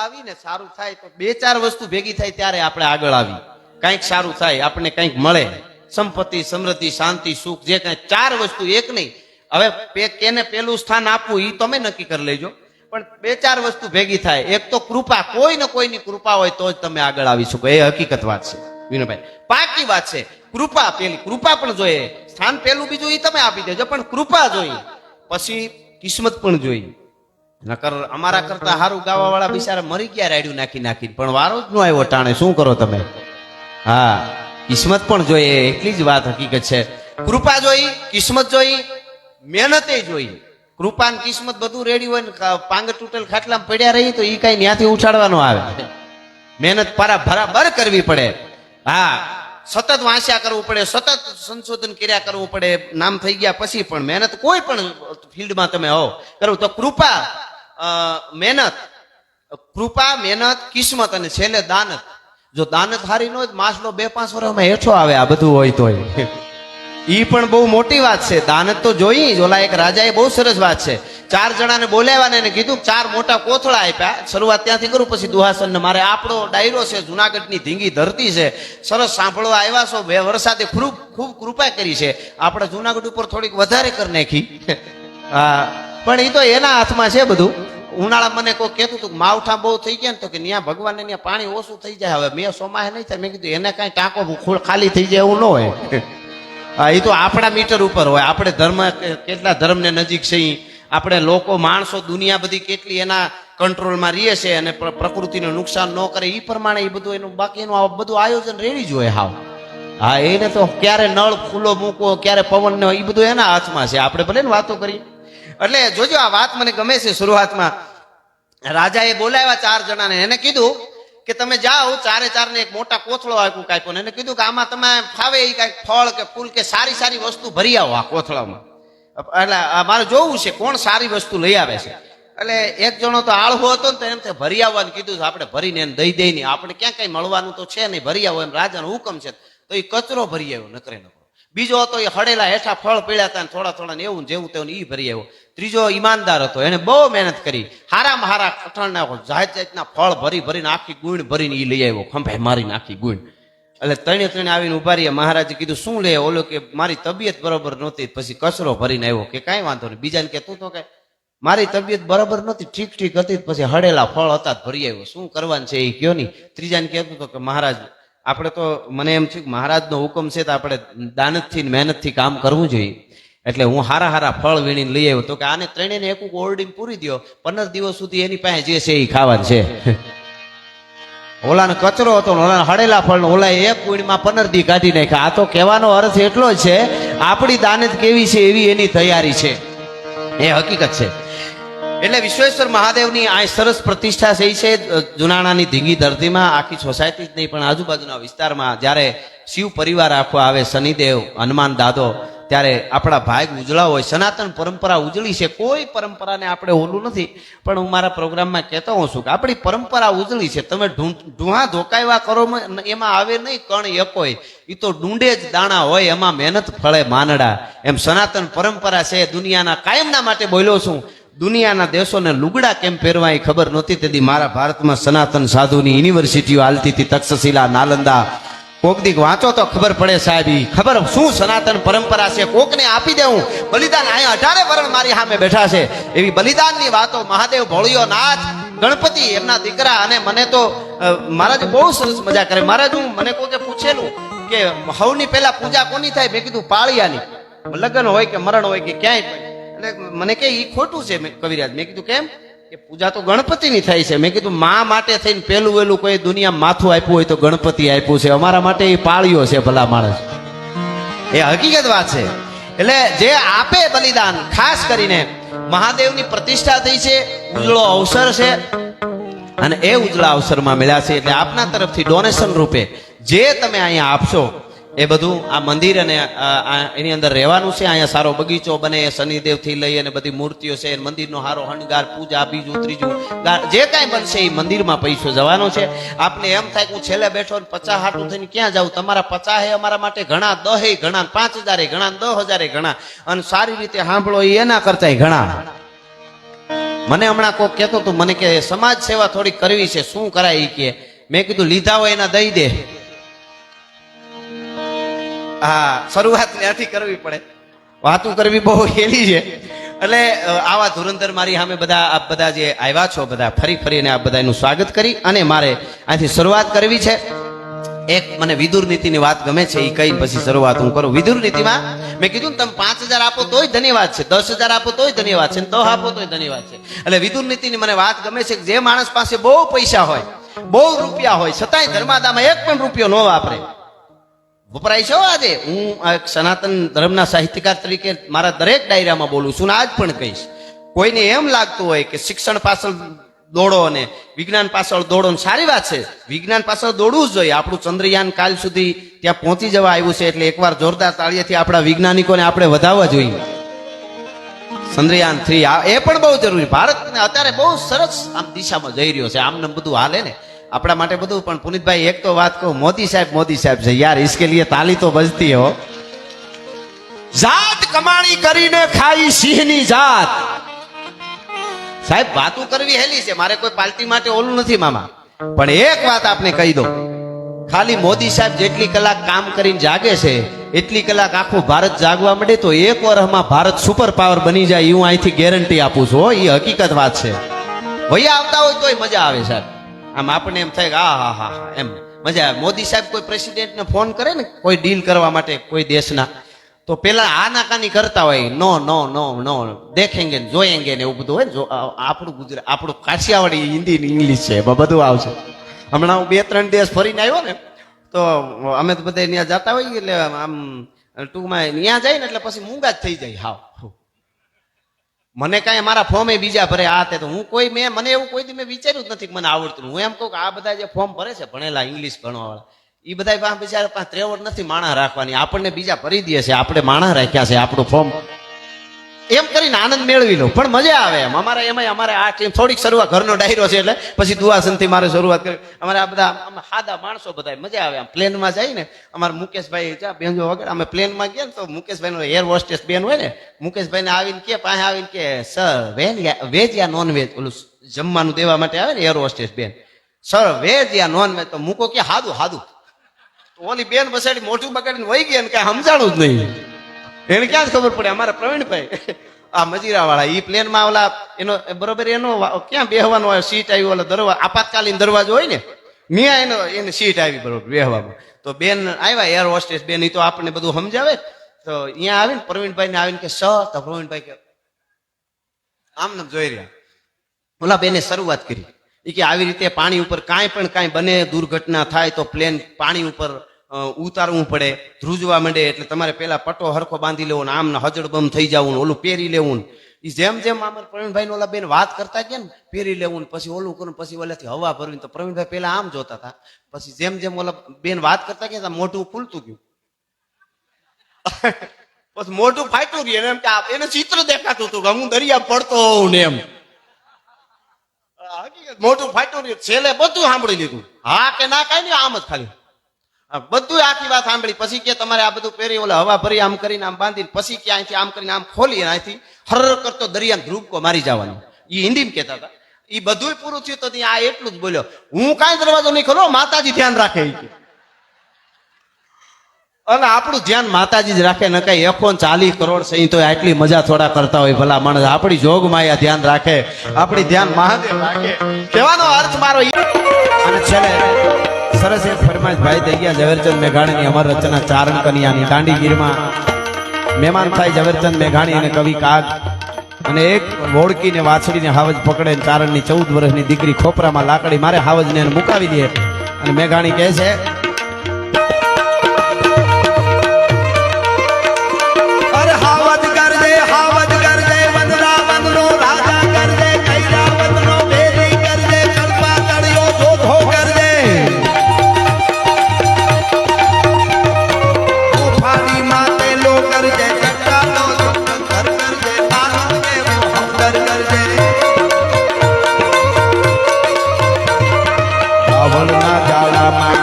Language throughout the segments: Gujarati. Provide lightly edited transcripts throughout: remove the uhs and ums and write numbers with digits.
આવીને સારું થાય તો 2-4 વસ્તુ ભેગી થાય ત્યારે આપણે આગળ આવી, કંઈક સારું થાય, આપણને કંઈક મળે, સંપત્તિ, સમૃદ્ધિ, શાંતિ, સુખ, જે કાંઈ 4 વસ્તુ, એક નહીં. હવે કેને પેલું સ્થાન આપવું એ તમે નક્કી કરી લેજો, પણ 2-4 વસ્તુ ભેગી થાય. એક તો કૃપા, કોઈ ને કોઈની કૃપા હોય તો જ તમે આગળ આવી શકો, એ હકીકત વાત છે વિનુભાઈ, પાકી વાત છે. કૃપા, પેલી કૃપા પણ જોઈએ, સ્થાન પેલું બીજું એ તમે આપી દેજો, પણ કૃપા જોઈએ, પછી કિસ્મત પણ જોઈએ. નકર અમારા કરતા સારું ગાવા વાળા બિચારા મરી ગયા રાડ્યું નાખી નાખીને, પણ વારો જ ન આવ્યો ટાણે, શું કરો તમે? હા, કિસ્મત પણ જોઈએ, એટલી જ વાત હકીકત છે. કૃપા જોઈ, કિસ્મત જોઈ, મહેનતે જોઈ. કૃપા ને કિસ્મત બધું રેડી હોય ને પાંગ તૂટેલ ખાટલામાં પડ્યા રહી તો એ કઈ ત્યાંથી ઉછાળવાનો આવે. મહેનત બરાબર કરવી પડે. હા, સતત વાંચ્યા કરવું પડે, સતત સંશોધન કર્યા કરવું પડે. નામ થઈ ગયા પછી પણ મહેનત કોઈ પણ ફિલ્ડમાં તમે હો કરવું તો કૃપા, મહેનત, કૃપા, મહેનત, કિસ્મત અને છેલ્લે દાનત. જો દાનત હારી ન હોય માસલો 2-5 વર્ષમાં હેઠો આવે. આ બધું હોય તો ઈ પણ બહુ મોટી વાત છે. દાનત તો જોઈ. ઓલા એક રાજાએ બહુ સરસ વાત છે, 4 જણાને બોલાવ્યા ને કીધું 4 મોટા કોથળા આપ્યા. શરૂઆત ત્યાંથી કરું પછી દુહાસન. મારે આપણો ડાયરો છે, જુનાગઢની ધીંગી ધરતી છે, સરસ સાંભળવા આવ્યા છો, વરસાદે ખૂબ કૃપા કરી છે, આપણે જુનાગઢ ઉપર થોડીક વધારે કરી નાખી. હા, પણ એ તો એના હાથમાં છે બધું. ઉનાળા મને કોઈ કહેતું હતું માવઠા બહુ થઈ ગયા ને તો કે ત્યાં ભગવાનને ત્યાં પાણી ઓછું થઈ જાય. હવે મેં સોમાહે નહીં થાય, મેં કીધું એને કાંઈ ટાંકો ખાલી થઈ જાય એવું ન હોય. હા, એ તો આપણા મીટર ઉપર હોય. આપણે ધર્મ કેટલા ધર્મને નજીક છે, આપણે લોકો, માણસો, દુનિયા બધી કેટલી એના કંટ્રોલમાં રહીએ છે અને પ્રકૃતિને નુકસાન ન કરે એ પ્રમાણે એ બધું એનું બાકીનું આ બધું આયોજન રેડી જ હોય. હાવ, હા, એને તો ક્યારે નળ ખુલ્લો મૂકવો, ક્યારે પવન ને એ બધું એના હાથમાં છે. આપણે ભલે ને વાતો કરી. એટલે જોજો, આ વાત મને ગમે છે. શરૂઆતમાં રાજાએ બોલાવ્યા 4 જણાને, એને કીધું કે તમે જાઓ, 4 ને એક મોટા કોથળો આપ્યું કાપ્યો, એને કીધું કે આમાં તમે ફાવે એ કાંઈક ફળ કે ફૂલ કે સારી વસ્તુ ભરી આવો આ કોથળામાં. એટલે મારે જોવું છે કોણ સારી વસ્તુ લઈ આવે છે. એટલે એક જણો તો આળહો હતો ને તો એમ ભરી આવવાનું કીધું, આપણે ભરીને એને દઈ દઈ નહીં, આપણે ક્યાં કઈ મળવાનું તો છે નહીં, ભરી આવો એમ રાજાનો હુકમ છે. તો એ કચરો ભરી આવ્યો, નકરો. બીજો હતો એ હડેલા હેઠા ફળ પીળ્યા હતા થોડા ને એવું જેવું તેવું એ ભરી આવ્યો. ત્રીજો ઈમાનદાર હતો, એને બહુ મહેનત કરી, હારામાં હારા કઠણના જાતના ફળ ભરીને આખી ગુણ ભરીને એ લઈ આવ્યો, ખંભે મારીને આખી ગુણ. એટલે ત્રણે આવીને ઉભા રહ્યા. મહારાજે કીધું શું લે? ઓલો કે મારી તબિયત બરોબર નહોતી, પછી કચરો ભરીને આવ્યો. કે કાંઈ વાંધો નહીં. બીજાને કે તું તો કે મારી તબિયત બરાબર નહોતી, ઠીક હતી, પછી હડેલા ફળ હતા ભરી આવ્યો, શું કરવાનું છે એ કયો નહીં. ત્રીજાને કહેતું હતો કે મહારાજ આપણે તો મને એમ થયું મહારાજનો હુકમ છે તો આપણે દાનતથી મહેનતથી કામ કરવું જોઈએ, એટલે હું હારા ફળ વીણીને લઈ આવ્યો. તો કે આને ત્રણેયને એક ઓરડીને પૂરી દો, 15 દિવસ સુધી એની પાસે જે છે એ ખાવાનું છે. ઓલાને કચરો હતો, ઓલાને હડેલા ફળ, ઓલા એક ગુણમાં 15 દી કાઢી નાખ્યા. આ તો કહેવાનો અર્થ એટલો જ છે, આપણી દાનત કેવી છે એવી એની તૈયારી છે, એ હકીકત છે. એટલે વિશ્વેશ્વર મહાદેવની આ સરસ પ્રતિષ્ઠા થઈ છે જુનાણાની ધીંગી ધરતીમાં. આખી સોસાયટી જ નહીં પણ આજુબાજુના વિસ્તારમાં જ્યારે શિવ પરિવાર આખો આવે, શનિદેવ, હનુમાન દાદો, ત્યારે આપણા ભાગ ઉજળા હોય. સનાતન પરંપરા ઉજળી છે, કોઈ પરંપરાને આપણે ઓલું નથી. પણ હું મારા પ્રોગ્રામમાં કહેતો હોઉં છું કે આપણી પરંપરા ઉજળી છે. તમે ઢૂંહા ધોકાવ્યા કરો એમાં આવે નહીં કણ એકોય, એ તો ડુંડે જ દાણા હોય, એમાં મહેનત ફળે માનડા. એમ સનાતન પરંપરા છે. દુનિયાના કાયમના માટે બોલ્યો છું. દુનિયાના દેશોને લુગડા કેમ પહેરવા એ ખબર નહોતી, તેથી મારા ભારતમાં સનાતન સાધુની યુનિવર્સિટીઓ હાલતી હતી, તક્ષશિલા, નાલંદા. કોક દીક વાંચો તો ખબર પડે સાહેબ, ખબર શું સનાતન પરંપરા છે. કોકને આપી દેવું બલિદાન. અહીંયા 18 વરણ મારી સામે બેઠા છે, એવી બલિદાનની વાતો. મહાદેવ, ભોળિયો નાથ, ગણપતિ, એમના દીકરા. અને મને તો મહારાજ બહુ સરસ મજા કરે. મહારાજ મને કોકે પૂછેલું કે હવની પહેલા પૂજા કોની થાય? મેં કીધું પાળિયાની. લગ્ન હોય કે મરણ હોય કે ક્યાંય. મને કે ઈ ખોટું છે કવિરાજ. મેં કીધું કેમ? કે પૂજા તો ગણપતિની થાય છે. મેં કીધું મા માટે થઈને પેલું વેલું કોઈ દુનિયા માથું આપ્યું હોય તો ગણપતિ આપ્યું છે, અમારા માટે એ પાળ્યો છે ભલા માણસ. એ હકીકત વાત છે. એટલે જે આપે બલિદાન, ખાસ કરીને મહાદેવની પ્રતિષ્ઠા થઈ છે, ઉજળો અવસર છે અને એ ઉજળા અવસરમાં મળ્યા છે. એટલે આપના તરફથી ડોનેશન રૂપે જે તમે અહીંયા આપશો એ બધું આ મંદિર અને એની અંદર રહેવાનું છે. અહીંયા સારો બગીચો બને, શનિદેવ થી લઈ અને બધી મૂર્તિઓ છે, મંદિરનો સારો હણગાર, પૂજા, બીજું ત્રીજું જે કાંઈ બનશે એ મંદિરમાં પૈસો જવાનો છે. આપને એમ થાય કે હું છેલ્લે બેઠો 50 હાટું થઈને ક્યાં જાઉં? તમારા 50 અમારા માટે ઘણા, 10 ઘણા, 5000 ઘણા, 10,000 ઘણા, અને સારી રીતે સાંભળો એના કરતા ઘણા. મને હમણાં કોક કહેતો તો મને કે સમાજ સેવા થોડી કરવી છે, શું કરાય ઈ કે. મેં કીધું લીધા હોય એના દઈ દે. હા, શરૂઆત ત્યાંથી કરવી પડે. વાતું કરવી બહુ હેલી છે. એટલે આવા ધુરંધર મારી સામે બધા જે આવ્યા છો બધા ફરી ફરીને આ બધાનું સ્વાગત કરી અને મારે આથી શરૂઆત કરવી છે. એક મને વિદુર નીતિની વાત ગમે છે, એ કઈ પછી શરૂઆત હું કરું. વિદુર નીતિમાં મેં કીધું તમે 5000 આપો તોય ધન્યવાદ છે, 10000 આપો તોય ધન્યવાદ છે, 10 આપો તોય ધન્યવાદ છે. એટલે વિદુર નીતિની મને વાત ગમે છે કે જે માણસ પાસે બહુ પૈસા હોય, બહુ રૂપિયા હોય, છતાંય ધર્માદામાં એક પણ રૂપિયો ન વાપરે, વપરાય છે. આજે હું એક સનાતન ધર્મના સાહિત્યકાર તરીકે મારા દરેક ડાયરામાં બોલું છું ને આજ પણ કહીશ. કોઈને એમ લાગતું હોય કે શિક્ષણ પાછળ દોડો અને વિજ્ઞાન પાછળ દોડો, સારી વાત છે, વિજ્ઞાન પાછળ દોડવું જ જોઈએ. આપણું ચંદ્રયાન કાલ સુધી ત્યાં પહોંચી જવા આવ્યું છે, એટલે એકવાર જોરદાર તાળીઓથી આપણા વૈજ્ઞાનિકોને આપણે વધાવવા જોઈએ. ચંદ્રયાન 3 એ પણ બહુ જરૂરી. ભારતને અત્યારે બહુ સરસ આમ દિશામાં જઈ રહ્યો છે. આમને બધું હાલે ને આપણા માટે બધું. પણ પુનિતભાઈ એક તો વાત કહું, મોદી સાહેબ છે યાર, इसके लिए ताली तो बजती हो. જાત કમાણી કરીને ખાઈ સિંહની જાત. સાહેબ વાતું કરવી હેલી છે, મારે કોઈ પાર્ટી માટે ઓલું નથી મામા. પણ એક વાત આપને કહી દો, ખાલી મોદી સાહેબ જેટલી કલાક કામ કરીને જાગે છે એટલી કલાક આખું ભારત જાગવા માંડે તો એક વર્ષમાં ભારત સુપર પાવર બની જાય, હું અહીંથી ગેરંટી આપું છું. એ હકીકત વાત છે. વૈયા આવતા હોય તોય મજા આવે સાહેબ. આમ આપણને એમ થાય કે હા એમ મજા આવે. મોદી સાહેબ કોઈ પ્રેસિડેન્ટને ફોન કરે ને કોઈ ડીલ કરવા માટે કોઈ દેશના, તો પેલા આનાકાની કરતા હોય, નો નો નો નો દેખેંગે ને જોયેંગે ને એવું બધું હોય ને. આપણું ગુજરાત, આપણું કાઠિયાવાડી હિન્દી ને ઇંગ્લિશ છે, બધું આવશે. હમણાં હું 2-3 દેશ ફરીને આવ્યો ને, તો અમે તો બધા ત્યાં જતા હોઈએ, એટલે આમ ટૂંકમાં ત્યાં જાય ને એટલે પછી મૂંગા જ થઈ જાય. હાવ મને કાંઈ મારા ફોર્મે બીજા ભરે આ તે, તો હું કોઈ મને એવું કોઈ દી મેં વિચાર્યું જ નથી કે મને આવડતું. હું એમ કહું કે આ બધા જે ફોર્મ ભરે છે ભણેલા ઇંગ્લિશ ભણવાવાળા, એ બધા પાસે બિચારા પાસે ત્રેવડ નથી માણસ રાખવાની. આપણને બીજા ભરી દે છે, આપણે માણસ રાખ્યા છે આપણું ફોર્મ, એમ કરીને આનંદ મેળવી લો. પણ મજા આવે એમ. અમારે આ ટીમ થોડીક શરૂઆત, ઘરનો ડાયરો છે એટલે પછી દુઆસનથી મારે શરૂઆત કરી. અમારે આ બધા સાદા માણસો બધા, મજા આવે. આમ પ્લેનમાં જાય ને, અમારા મુકેશભાઈ જ્યાં બેનજો વગર અમે પ્લેનમાં ગયા ને, તો મુકેશભાઈ નો એર હોસ્ટેસ બેન હોય ને, મુકેશભાઈ ને આવીને કે પાસે આવીને કે સર વેજ યા નોન વેજ, ઓલું જમવાનું દેવા માટે આવે ને એર હોસ્ટેસ બેન, સર વેજ યા નોન વેજ, તો મૂકો કે હાદું. ઓલી બેન બસાડી મોઢું બગાડીને વહી ગયા ને કઈ સમજાણું જ નહીં. એને ક્યાં જ ખબર પડે. અમારા પ્રવીણભાઈ આ મજીરા વાળા, ઈ પ્લેનમાં ઓલા એનો બરોબર એનો ક્યાં બેહવાનો હોય, સીટ આવી, ઓલા દરવાજો આપાતકાલીન દરવાજો હોય ને, ત્યાં એની સીટ આવી બરોબર બેહવામાં. તો બેન આવ્યા એર હોસ્ટેસ બેન, ઈ તો આપણને બધું સમજાવે. તો અહીંયા આવીને પ્રવીણભાઈ ને આવીને કે સર, તો પ્રવીણભાઈ કે આમને જોઈ રહ્યા. ઓલા બેને શરૂઆત કરી, એ કે આવી રીતે પાણી ઉપર કાંઈ બને, દુર્ઘટના થાય તો પ્લેન પાણી ઉપર ઉતારવું પડે, ધ્રુજવા માંડે, એટલે તમારે પેલા પટ્ટો હરખો બાંધી લેવો ને, આમ હજડબમ થઈ જવું, ઓલું પહેરી લેવું. જેમ અમારે પ્રવીણભાઈ ને ઓલા બેન વાત કરતા ગયા ને, પહેરી લેવું, પછી ઓલું કરું, પછી ઓલાથી હવા ભરવી. તો પ્રવીણભાઈ પેલા આમ જોતા હતા, પછી જેમ ઓલા બેન વાત કરતા ગયા મોઢું ખુલતું ગયું, પછી મોઢું ફાટ્યું ગયું. એમ કે એને ચિત્ર દેખાતું હતું કે હું દરિયા પડતો હોઉં ને એમ. મોઢું ફાટ્યું રહ્યું. છેલ્લે બધું સાંભળી લીધું, હા કે ના કઈ નહીં, આમ જ ખાલી બધું આખી વાત સાંભળી. પછી કે તમારે આ બધું પહેરી ઓલા હવા ભરી આમ કરીને આમ બાંધીને, પછી કે અહીંથી આમ કરીને આમ ખોલી અહીંથી હર કરતો દરિયા ધ્રુવકો મારી જવાનું. એ હિન્દીમાં કહેતા હતા. એ બધું પૂરું થયું તો આ એટલું જ બોલ્યો, હું કાંઈ દરવાજો નહીં ખોલો, માતાજી ધ્યાન રાખે. અને આપણું ધ્યાન માતાજી જ રાખે, ન કઈ 140 કરોડ સહી તો આટલી મજા થોડા કરતા હોય ભલા માણસ. આપણી જોગ માયા ધ્યાન રાખે, આપણી ધ્યાન મહાદેવ રાખે, કહેવાનો અર્થ મારો. અને છેલ્લે સરસ એક ફરમાઈશ ભાઈ થઈ ગયા ઝવેરચંદ મેઘાણીની અમર રચના ચારણ કન્યાની. દાંડીગીરમાં મહેમાન થાય ઝવેરચંદ મેઘાણી અને કવિ કાગ, અને એક વોળકીને વાછડીને હાવજ પકડે, ચારણની 14 વર્ષની દીકરી ખોપરામાં લાકડી મારે, હાવજને મુકાવી દે. અને મેઘાણી કહે છે,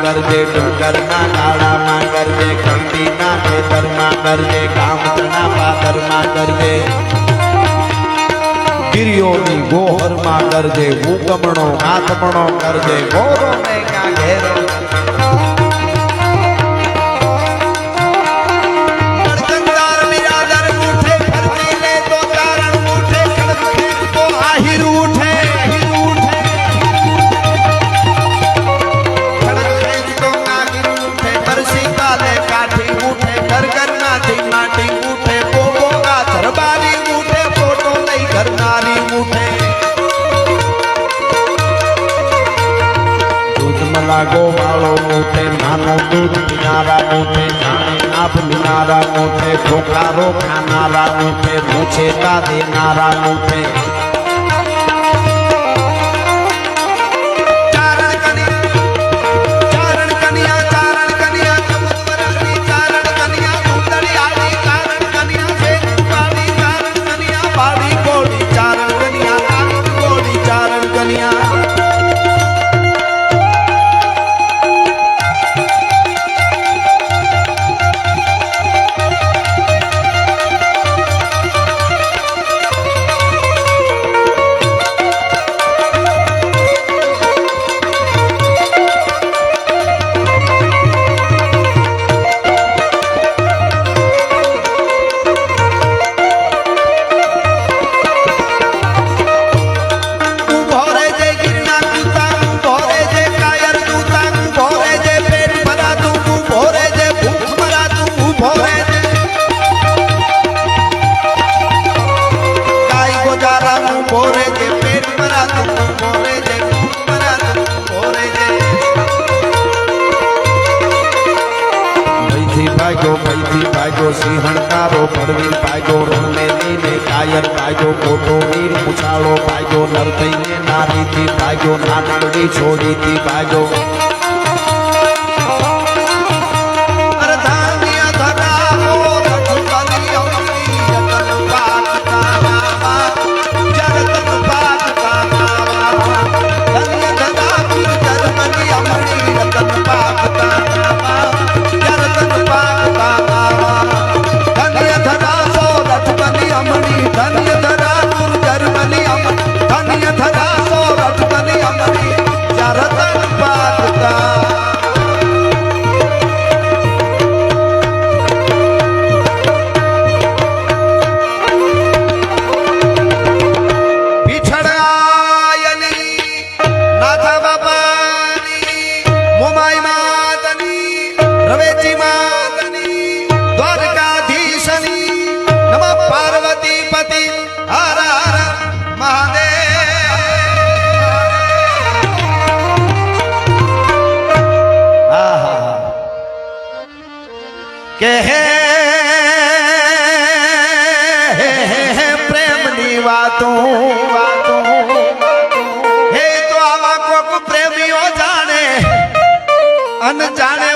કરજે ડુંગરના ગાળામાં કરજે, ખંડીના ખેતરમાં કરજે, ગામતના પાદરમાં કરજે, ગિરિયોની ગોહર માં કરજે હુકમણો હાથમણો કરજે ગોરો ને ક્યાં ઘેરે ગણગંગાર બિરાદર ઉઠે ફરતી લે તો તારણ ઉઠે ખડક તો આહિર ઉઠે ખડક તો નાગિર ઉઠે બરસી કાલે કાઠી ઉઠે ઘર ઘર નાથી માટી ઉઠે બોબોગા દરબારી ઉઠે ફોટો લઈ ઘરનારી ઉઠે દૂધ મલાગો વાળો ઉઠે નાનો દૂધ પીનારા ઉઠે નાને નાભ મીનારા ઉઠે ઠોકારો ખાનારા ઉઠે પૂછે તા દેનારા ઉઠે ચારણ કન્યા ચમત્વરની ચારણ કન્યા સુંદરી આડી ચારણ કન્યા ફેરવાળી ચારણ કન્યા બાળી ગોળી ચારણ કન્યા ગોળી ચારણ કન્યા ભાગ્યો સિંહણકારો પડવીર ભાગ્યો રણમેલી ને કાયર ભાગ્યો કોટો વીર પૂછાળો ભાગ્યો નરતઈ ને નારીથી ભાગ્યો નાનકડી છોડીથી ભાગ્યો કે હે પ્રેમની વાતો હે તો આવા કોક પ્રેમીઓ જાણે અનજાણે